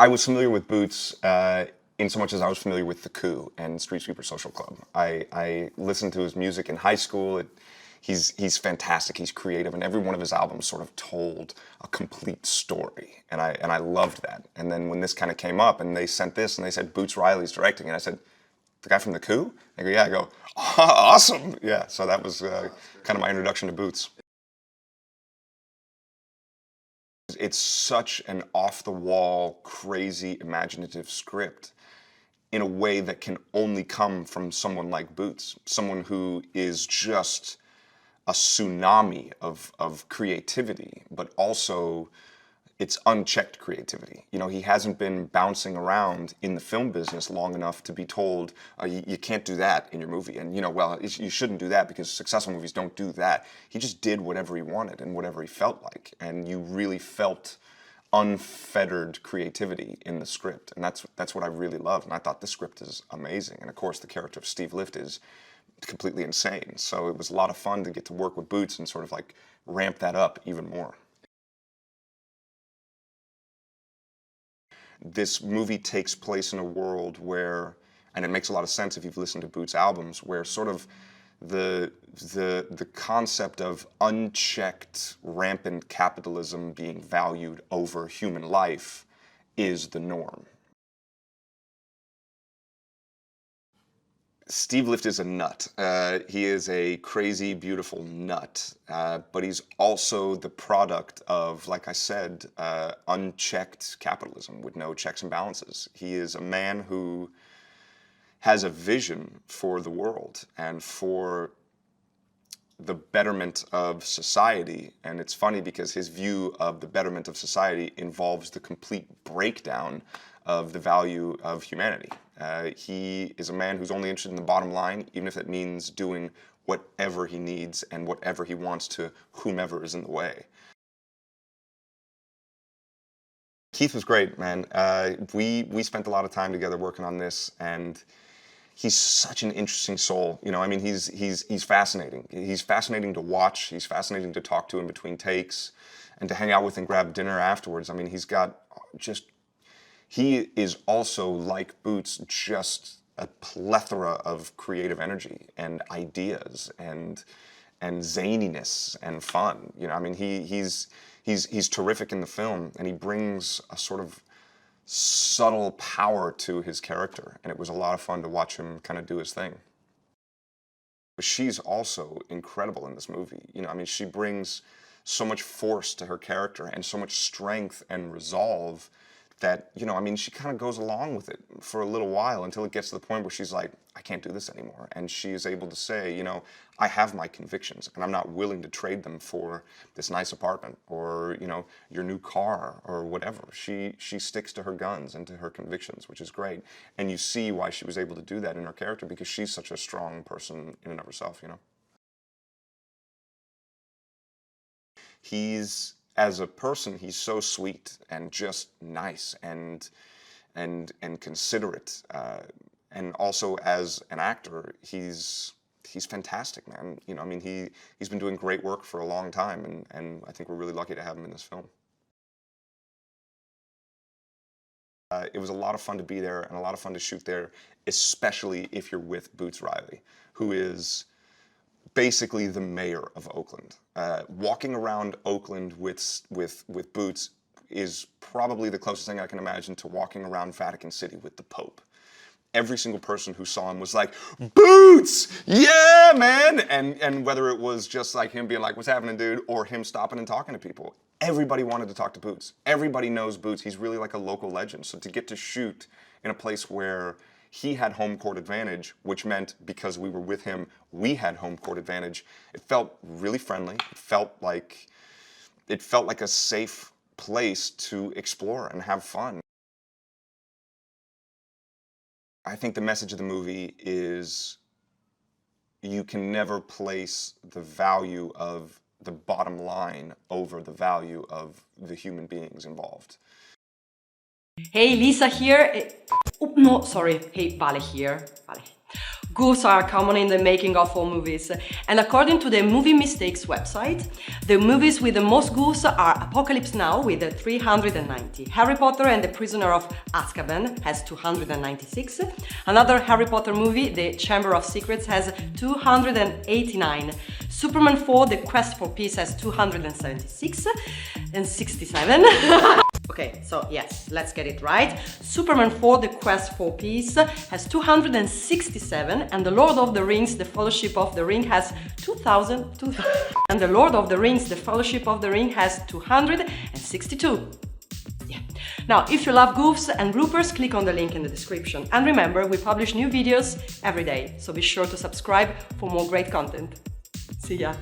I was familiar with Boots in so much as I was familiar with The Coup and Street Sweeper Social Club. I listened to his music in high school. He's fantastic. He's creative, and every one of his albums sort of told a complete story, and I loved that. And then when this kind of came up, and they sent this, and they said Boots Riley's directing, and I said, the guy from The Coup? They go, yeah. I go, oh, awesome. Yeah. So that was kind of my introduction to Boots. It's such an off-the-wall, crazy, imaginative script in a way that can only come from someone like Boots, someone who is just a tsunami of creativity, but also it's unchecked creativity. You know, he hasn't been bouncing around in the film business long enough to be told, you can't do that in your movie. And, you know, well, you shouldn't do that because successful movies don't do that. He just did whatever he wanted and whatever he felt like. And you really felt unfettered creativity in the script. And that's what I really love. And I thought the script is amazing. And of course, the character of Steve Lift is completely insane. So it was a lot of fun to get to work with Boots and sort of like ramp that up even more. This movie takes place in a world where, and it makes a lot of sense if you've listened to Boots' albums, where sort of the concept of unchecked, rampant capitalism being valued over human life is the norm. Steve Lift is a nut. He is a crazy, beautiful nut, but he's also the product of, like I said, unchecked capitalism with no checks and balances. He is a man who has a vision for the world and for the betterment of society. And it's funny because his view of the betterment of society involves the complete breakdown of the value of humanity. He is a man who's only interested in the bottom line, even if it means doing whatever he needs and whatever he wants to whomever is in the way. Keith was great, man. We spent a lot of time together working on this, and he's such an interesting soul. You know, I mean, he's fascinating. He's fascinating to watch. He's fascinating to talk to in between takes, and to hang out with and grab dinner afterwards. I mean, he's got just. He is also, like Boots, just a plethora of creative energy and ideas and zaniness and fun. You know, I mean, he's terrific in the film, and he brings a sort of subtle power to his character, and it was a lot of fun to watch him kind of do his thing. But she's also incredible in this movie. You know, I mean, she brings so much force to her character and so much strength and resolve that, you know, I mean, she kind of goes along with it for a little while until it gets to the point where she's like, I can't do this anymore. And she is able to say, you know, I have my convictions and I'm not willing to trade them for this nice apartment or, you know, your new car or whatever. She sticks to her guns and to her convictions, which is great. And you see why she was able to do that in her character, because she's such a strong person in and of herself, you know. As a person, he's so sweet and just nice and considerate, and also as an actor, he's fantastic, man. You know, I mean, he's been doing great work for a long time, and I think we're really lucky to have him in this film. It was a lot of fun to be there and a lot of fun to shoot there, especially if you're with Boots Riley, who is basically the mayor of Oakland. Walking around Oakland with Boots is probably the closest thing I can imagine to walking around Vatican City with the Pope. Every single person who saw him was like, Boots! Yeah, man! And whether it was just like him being like, what's happening, dude? Or him stopping and talking to people. Everybody wanted to talk to Boots. Everybody knows Boots. He's really like a local legend. So to get to shoot in a place where he had home court advantage, which meant because we were with him, we had home court advantage. It felt really friendly. It felt like a safe place to explore and have fun. I think the message of the movie is you can never place the value of the bottom line over the value of the human beings involved. Hey, Lisa here. Oh, no, sorry. Hey, Vale here. Vale. Goofs are common in the making of all movies, and according to the Movie Mistakes website, the movies with the most goofs are Apocalypse Now with 390, Harry Potter and the Prisoner of Azkaban has 296, another Harry Potter movie, The Chamber of Secrets, has 289, Superman 4, The Quest for Peace has 276 and 67. Okay, so yes, let's get it right. Superman 4, The Quest for Peace has 267, and The Lord of the Rings, The Fellowship of the Ring has 2000, and The Lord of the Rings, The Fellowship of the Ring has 262. Yeah. Now, if you love goofs and bloopers, click on the link in the description. And remember, we publish new videos every day, so be sure to subscribe for more great content. See ya!